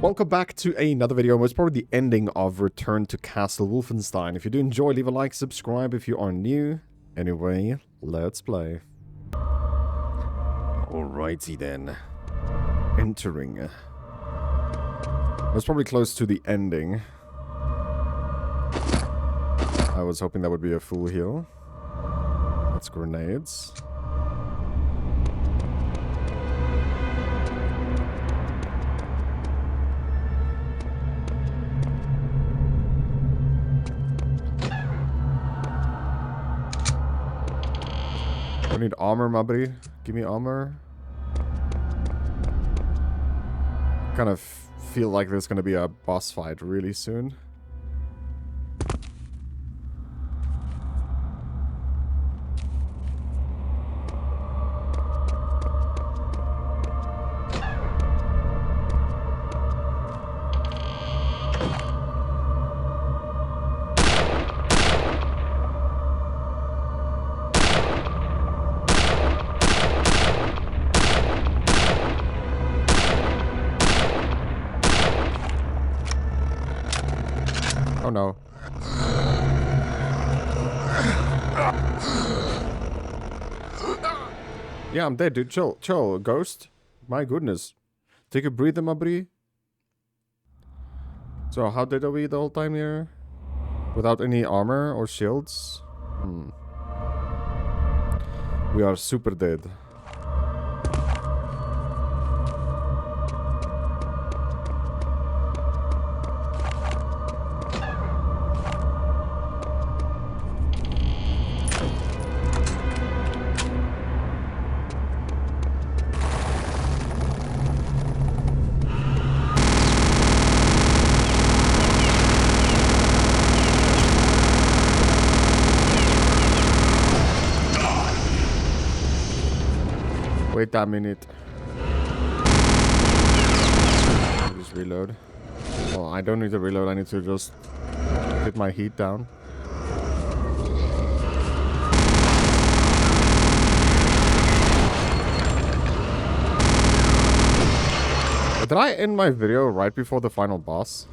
Welcome back to another video, most probably the ending of Return to Castle Wolfenstein. If you do enjoy, leave a like, subscribe if you are new. Anyway, let's play. Alrighty then. Entering. Most probably close to the ending. I was hoping that would be a full heal. That's grenades. I need armor, my buddy. Give me armor. Kind of feel like there's gonna be a boss fight really soon. Oh no. Yeah, I'm dead, dude. Chill, chill, ghost. My goodness. Take a breather, my buddy. So, how dead are we the whole time here? Without any armor or shields? We are super dead. Wait a minute. Just reload. Oh, I don't need to reload. I need to just get my heat down. Did I end my video right before the final boss?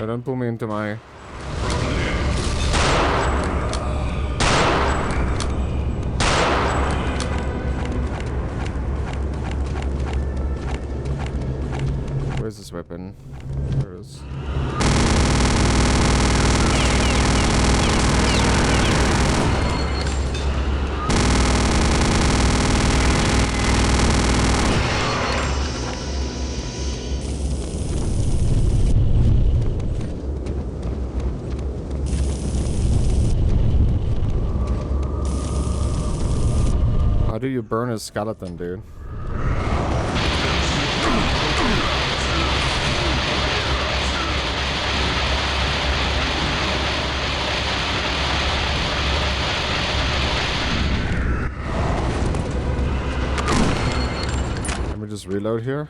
Don't pull me into my... Where's this weapon? There it is. How do you burn a skeleton, dude? Let me just reload here.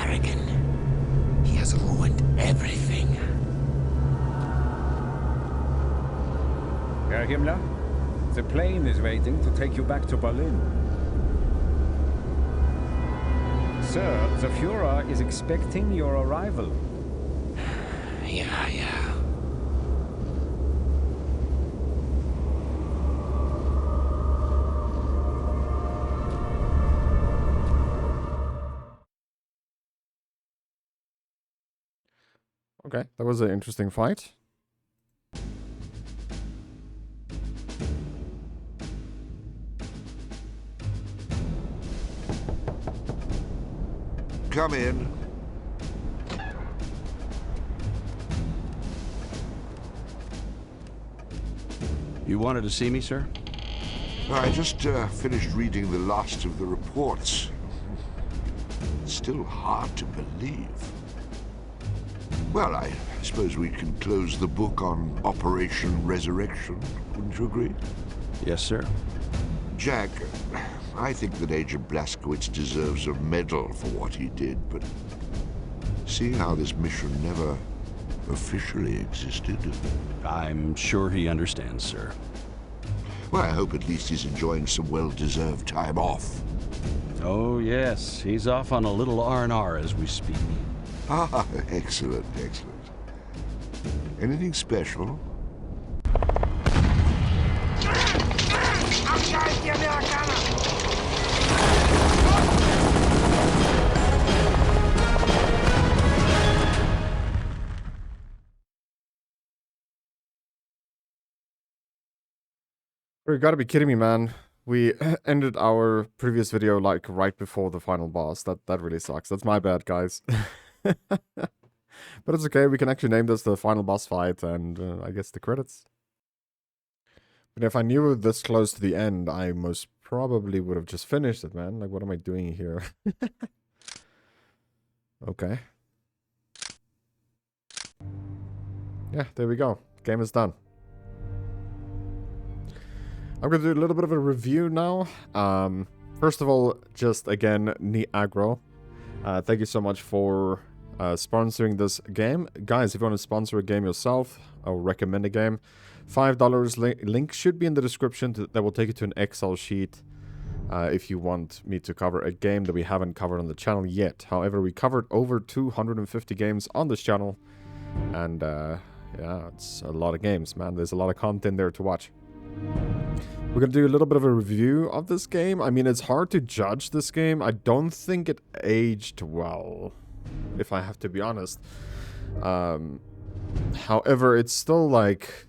arrogant. He has ruined everything. Herr Himmler, the plane is waiting to take you back to Berlin. Sir, the Führer is expecting your arrival. Yeah. Okay, that was an interesting fight. Come in. You wanted to see me, sir? I just finished reading the last of the reports. It's still hard to believe. Well, I suppose we can close the book on Operation Resurrection, wouldn't you agree? Yes, sir. Jack, I think that Agent Blazkowicz deserves a medal for what he did, but seeing how this mission never officially existed... I'm sure he understands, sir. Well, I hope at least he's enjoying some well-deserved time off. Oh, yes. He's off on a little R&R as we speak. Ah, excellent. Anything special? You gotta be kidding me, man. We ended our previous video like right before the final boss. That really sucks. That's my bad, guys. But it's okay. We can actually name this the final boss fight and I guess the credits. But if I knew we were this close to the end, I most probably would have just finished it, man. Like, what am I doing here? Okay. Yeah, there we go. Game is done. I'm going to do a little bit of a review now. First of all, just again, Neat Aggro. Thank you so much for sponsoring this game. Guys, if you want to sponsor a game yourself or recommend a game, $5 link should be in the description that will take you to an Excel sheet if you want me to cover a game that we haven't covered on the channel yet. However, we covered over 250 games on this channel. And yeah, it's a lot of games, man. There's a lot of content there to watch. We're going to do a little bit of a review of this game. I mean, it's hard to judge this game. I don't think it aged well, if I have to be honest. However, it's still like,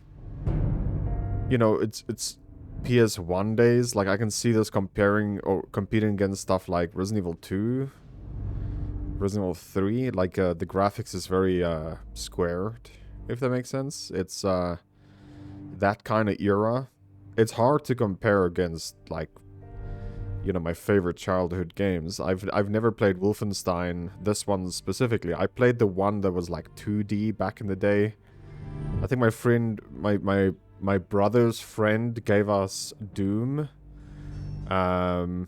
you know, it's PS1 days. Like, I can see this comparing or competing against stuff like Resident Evil 2, Resident Evil 3. Like, the graphics is very squared, if that makes sense. It's that kind of era. It's hard to compare against, like, you know, my favorite childhood games. I've never played Wolfenstein, this one specifically. I played the one that was like 2D back in the day. I think my friend, my brother's friend gave us Doom. No,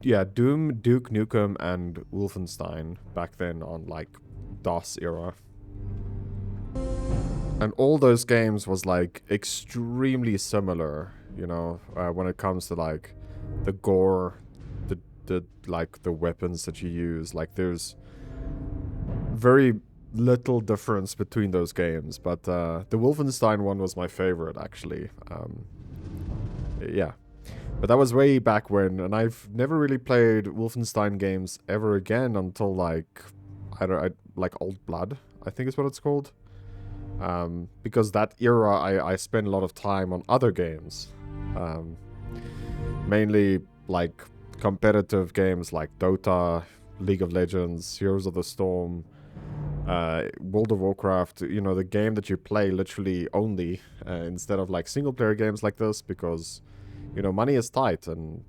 yeah, Doom, Duke Nukem, and Wolfenstein back then on like DOS era. And all those games was like extremely similar, you know, when it comes to like the gore, the like the weapons that you use. Like there's very little difference between those games, but the Wolfenstein one was my favorite actually. Yeah, but that was way back when, and I've never really played Wolfenstein games ever again until like like Old Blood, I think is what it's called. Because that era, I spent a lot of time on other games. Mainly, like, competitive games like Dota, League of Legends, Heroes of the Storm, World of Warcraft. You know, the game that you play literally only, instead of, like, single-player games like this, because, you know, money is tight, and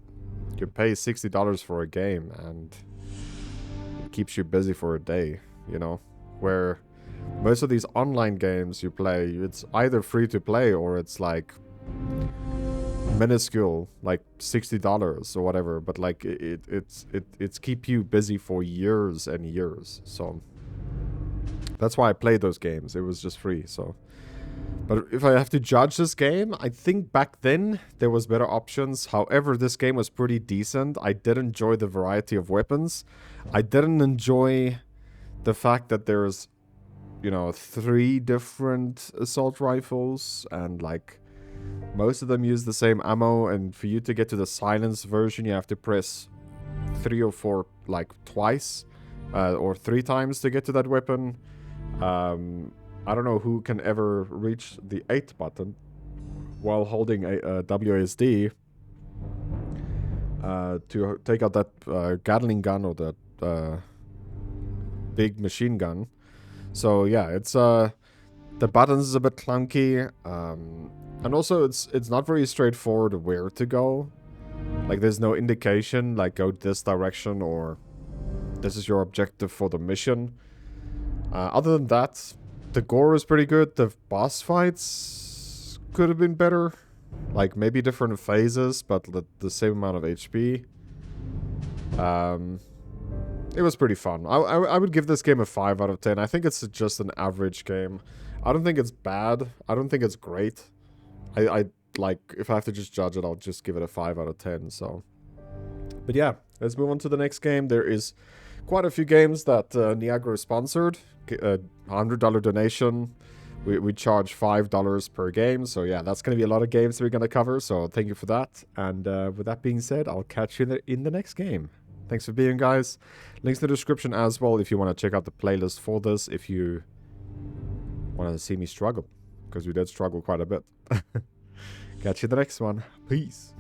you pay $60 for a game, and it keeps you busy for a day, you know, where... most of these online games you play, it's either free to play or it's like, minuscule, like $60 or whatever, but like it's keep you busy for years and years. So that's why I played those games. It was just free. So, but if I have to judge this game, I think back then there was better options. However, this game was pretty decent. I did enjoy the variety of weapons. I didn't enjoy the fact that there's, you know, 3 different assault rifles, and like most of them use the same ammo, and for you to get to the silenced version you have to press 3 or 4 like twice or 3 times to get to that weapon. I don't know who can ever reach the 8 button while holding a WASD to take out that Gatling gun or that big machine gun. So yeah, it's the buttons is a bit clunky, and also it's not very straightforward where to go. Like there's no indication like go this direction or this is your objective for the mission. Other than that, the gore is pretty good. The boss fights could have been better, like maybe different phases, but the same amount of HP. It was pretty fun. I would give this game a 5 out of 10. I think it's just an average game. I don't think it's bad. I don't think it's great. I like, if I have to just judge it, I'll just give it a 5 out of 10. So, but yeah, let's move on to the next game. There is quite a few games that Niagara sponsored. $100 donation. We charge $5 per game. So yeah, that's going to be a lot of games we're going to cover. So thank you for that. And with that being said, I'll catch you in the next game. Thanks for being, guys. Links in the description as well if you want to check out the playlist for this, if you want to see me struggle, because we did struggle quite a bit. Catch you in the next one. Peace.